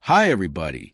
Hi, everybody.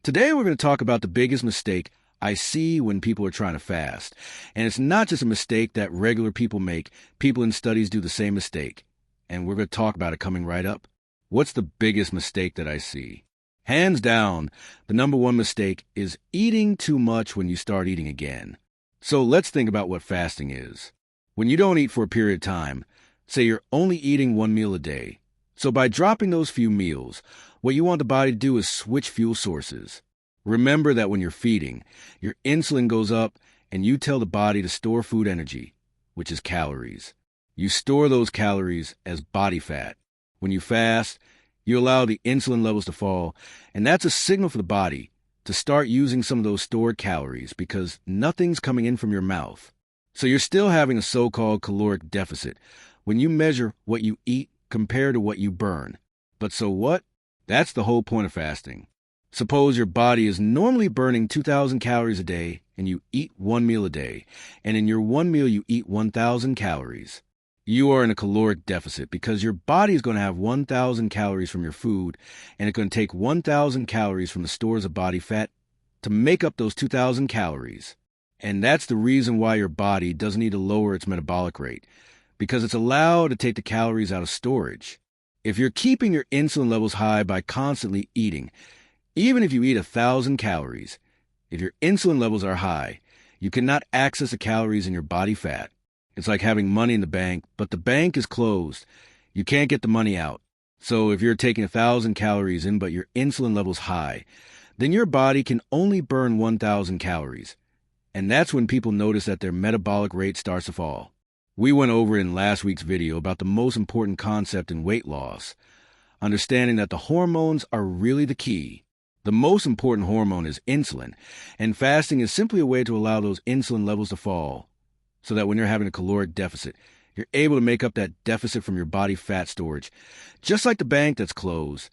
Today we're going to talk about the biggest mistake I see when people are trying to fast. And it's not just a mistake that regular people make. People in studies do the same mistake. And we're going to talk about it coming right up. What's the biggest mistake that I see? Hands down, the number one mistake is eating too much when you start eating again. So let's think about what fasting is. When you don't eat for a period of time, say you're only eating one meal a day. So by dropping those few meals, what you want the body to do is switch fuel sources. Remember that when you're feeding, your insulin goes up and you tell the body to store food energy, which is calories. You store those calories as body fat. When you fast, you allow the insulin levels to fall, and that's a signal for the body to start using some of those stored calories because nothing's coming in from your mouth. So you're still having a so-called caloric deficit when you measure what you eat compared to what you burn. But so what? That's the whole point of fasting. Suppose your body is normally burning 2,000 calories a day and you eat one meal a day, and in your one meal you eat 1,000 calories. You are in a caloric deficit because your body is going to have 1,000 calories from your food, and it's going to take 1,000 calories from the stores of body fat to make up those 2,000 calories. And that's the reason why your body doesn't need to lower its metabolic rate, because it's allowed to take the calories out of storage. If you're keeping your insulin levels high by constantly eating, even if you eat 1,000 calories, if your insulin levels are high, you cannot access the calories in your body fat. It's like having money in the bank, but the bank is closed. You can't get the money out. So if you're taking 1,000 calories in, but your insulin level's high, then your body can only burn 1,000 calories. And that's when people notice that their metabolic rate starts to fall. We went over in last week's video about the most important concept in weight loss, understanding that the hormones are really the key. The most important hormone is insulin, and fasting is simply a way to allow those insulin levels to fall, so that when you're having a caloric deficit, you're able to make up that deficit from your body fat storage. Just like the bank that's closed,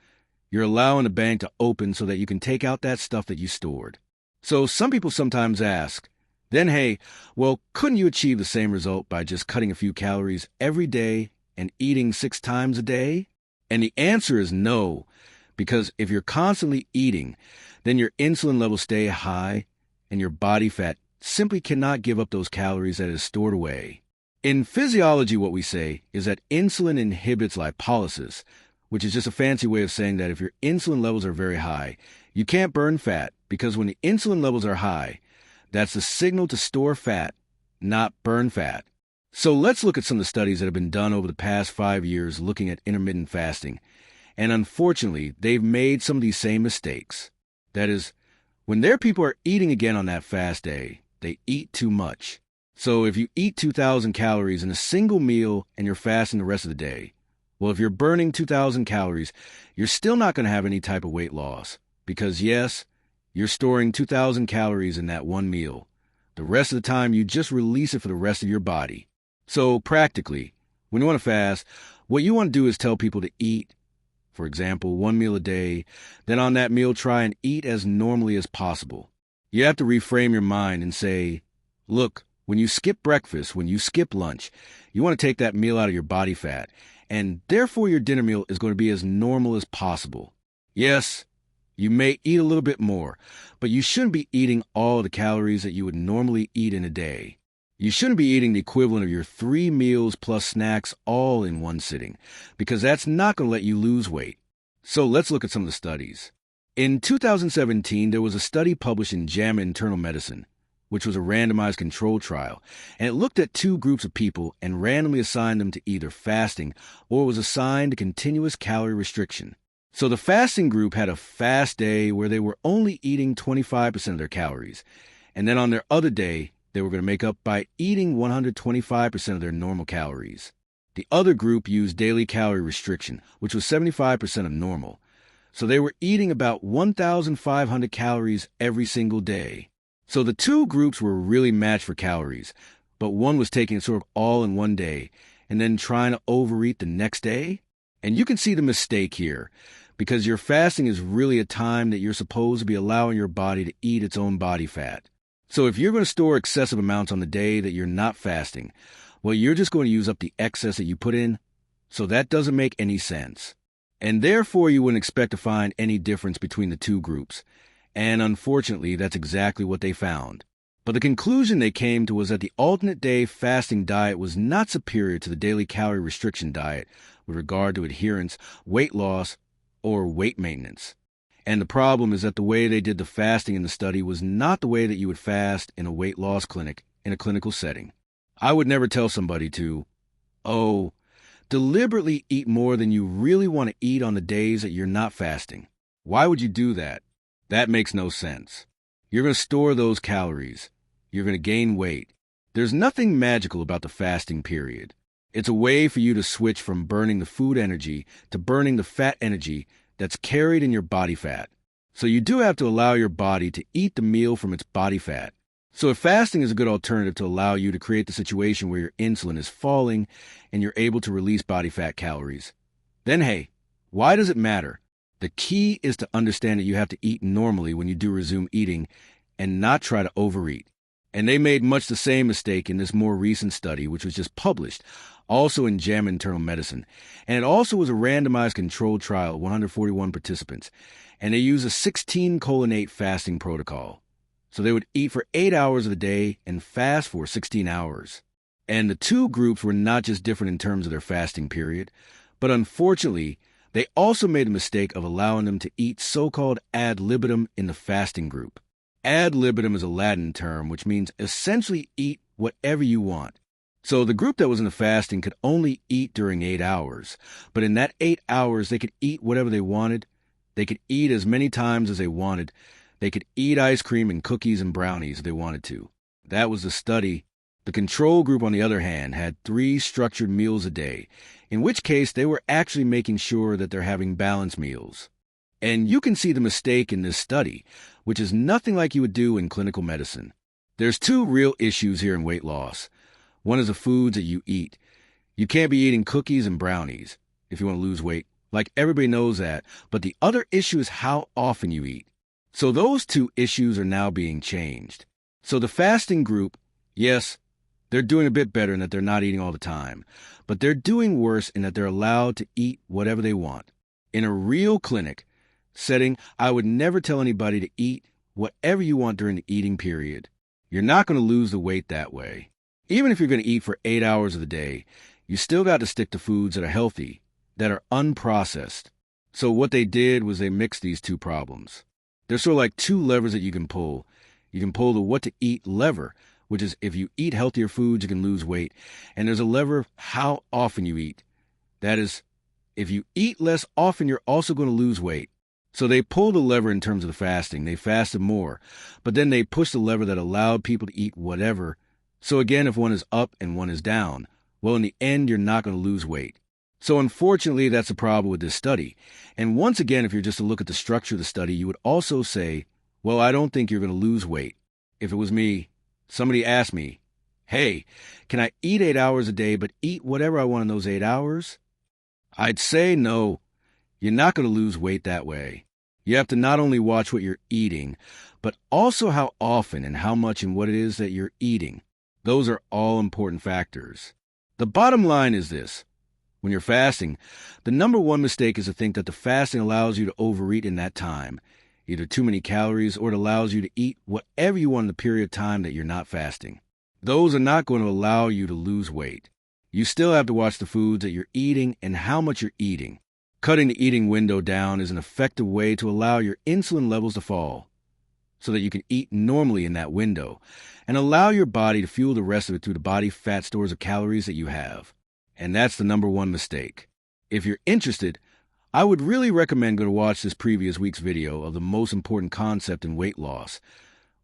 you're allowing the bank to open so that you can take out that stuff that you stored. So some people sometimes ask, then hey, well, couldn't you achieve the same result by just cutting a few calories every day and eating 6 times a day? And the answer is no, because if you're constantly eating, then your insulin levels stay high and your body fat simply cannot give up those calories that is stored away. In physiology, what we say is that insulin inhibits lipolysis, which is just a fancy way of saying that if your insulin levels are very high, you can't burn fat, because when the insulin levels are high, that's the signal to store fat, not burn fat. So let's look at some of the studies that have been done over the past 5 years looking at intermittent fasting. And unfortunately, they've made some of these same mistakes. That is, when their people are eating again on that fast day, they eat too much. So if you eat 2,000 calories in a single meal and you're fasting the rest of the day, well, if you're burning 2,000 calories, you're still not going to have any type of weight loss. Because yes, you're storing 2,000 calories in that one meal. The rest of the time, you just release it for the rest of your body. So practically, when you want to fast, what you want to do is tell people to eat, for example, one meal a day, then on that meal try and eat as normally as possible. You have to reframe your mind and say, look, when you skip breakfast, when you skip lunch, you want to take that meal out of your body fat, and therefore your dinner meal is going to be as normal as possible. Yes, you may eat a little bit more, but you shouldn't be eating all the calories that you would normally eat in a day. You shouldn't be eating the equivalent of your 3 meals plus snacks all in one sitting, because that's not going to let you lose weight. So let's look at some of the studies. In 2017, there was a study published in JAMA Internal Medicine, which was a randomized controlled trial, and it looked at 2 groups of people and randomly assigned them to either fasting or was assigned to continuous calorie restriction. So the fasting group had a fast day where they were only eating 25% of their calories, and then on their other day, they were going to make up by eating 125% of their normal calories. The other group used daily calorie restriction, which was 75% of normal. So they were eating about 1,500 calories every single day. So the 2 groups were really matched for calories, but one was taking it sort of all in one day and then trying to overeat the next day. And you can see the mistake here, because your fasting is really a time that you're supposed to be allowing your body to eat its own body fat. So if you're going to store excessive amounts on the day that you're not fasting, well, you're just going to use up the excess that you put in. So that doesn't make any sense. And therefore you wouldn't expect to find any difference between the two groups. And unfortunately, that's exactly what they found. But the conclusion they came to was that the alternate day fasting diet was not superior to the daily calorie restriction diet with regard to adherence, weight loss, or weight maintenance. And the problem is that the way they did the fasting in the study was not the way that you would fast in a weight loss clinic in a clinical setting. I would never tell somebody to, deliberately eat more than you really want to eat on the days that you're not fasting. Why would you do that? That makes no sense. You're going to store those calories. You're going to gain weight. There's nothing magical about the fasting period. It's a way for you to switch from burning the food energy to burning the fat energy that's carried in your body fat. So you do have to allow your body to eat the meal from its body fat. So if fasting is a good alternative to allow you to create the situation where your insulin is falling and you're able to release body fat calories, then hey, why does it matter? The key is to understand that you have to eat normally when you do resume eating and not try to overeat. And they made much the same mistake in this more recent study, which was just published, also in JAMA Internal Medicine. And it also was a randomized controlled trial of 141 participants. And they used a 16:8 fasting protocol. So they would eat for 8 hours of the day and fast for 16 hours. And the two groups were not just different in terms of their fasting period, but unfortunately, they also made the mistake of allowing them to eat so-called ad libitum in the fasting group. Ad libitum is a Latin term which means essentially eat whatever you want. So the group that was in the fasting could only eat during 8 hours, but in that 8 hours they could eat whatever they wanted. They could eat as many times as they wanted. They could eat ice cream and cookies and brownies if they wanted to. That was the study. The control group, on the other hand, had 3 structured meals a day, in which case they were actually making sure that they're having balanced meals. And you can see the mistake in this study, which is nothing like you would do in clinical medicine. There's 2 real issues here in weight loss. One is the foods that you eat. You can't be eating cookies and brownies if you want to lose weight. Like, everybody knows that. But the other issue is how often you eat. So those 2 issues are now being changed. So the fasting group, yes, they're doing a bit better in that they're not eating all the time, but they're doing worse in that they're allowed to eat whatever they want. In a real clinic setting, I would never tell anybody to eat whatever you want during the eating period. You're not going to lose the weight that way. Even if you're going to eat for 8 hours of the day, you still got to stick to foods that are healthy, that are unprocessed. So what they did was they mixed these 2 problems. There's sort of like 2 levers that you can pull. You can pull the what to eat lever, which is if you eat healthier foods, you can lose weight. And there's a lever of how often you eat. That is, if you eat less often, you're also going to lose weight. So they pulled the lever in terms of the fasting. They fasted more. But then they pushed the lever that allowed people to eat whatever. So again, if one is up and one is down, well, in the end, you're not going to lose weight. So unfortunately, that's the problem with this study. And once again, if you're just to look at the structure of the study, you would also say, well, I don't think you're going to lose weight. If it was me, somebody asked me, hey, can I eat 8 hours a day but eat whatever I want in those 8 hours? I'd say no, you're not going to lose weight that way. You have to not only watch what you're eating, but also how often and how much and what it is that you're eating. Those are all important factors. The bottom line is this. When you're fasting, the number one mistake is to think that the fasting allows you to overeat in that time, either too many calories or it allows you to eat whatever you want in the period of time that you're not fasting. Those are not going to allow you to lose weight. You still have to watch the foods that you're eating and how much you're eating. Cutting the eating window down is an effective way to allow your insulin levels to fall so that you can eat normally in that window and allow your body to fuel the rest of it through the body fat stores of calories that you have. And that's the number one mistake. If you're interested, I would really recommend going to watch this previous week's video of the most important concept in weight loss,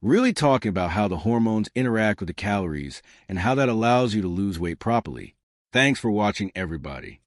really talking about how the hormones interact with the calories and how that allows you to lose weight properly. Thanks for watching, everybody.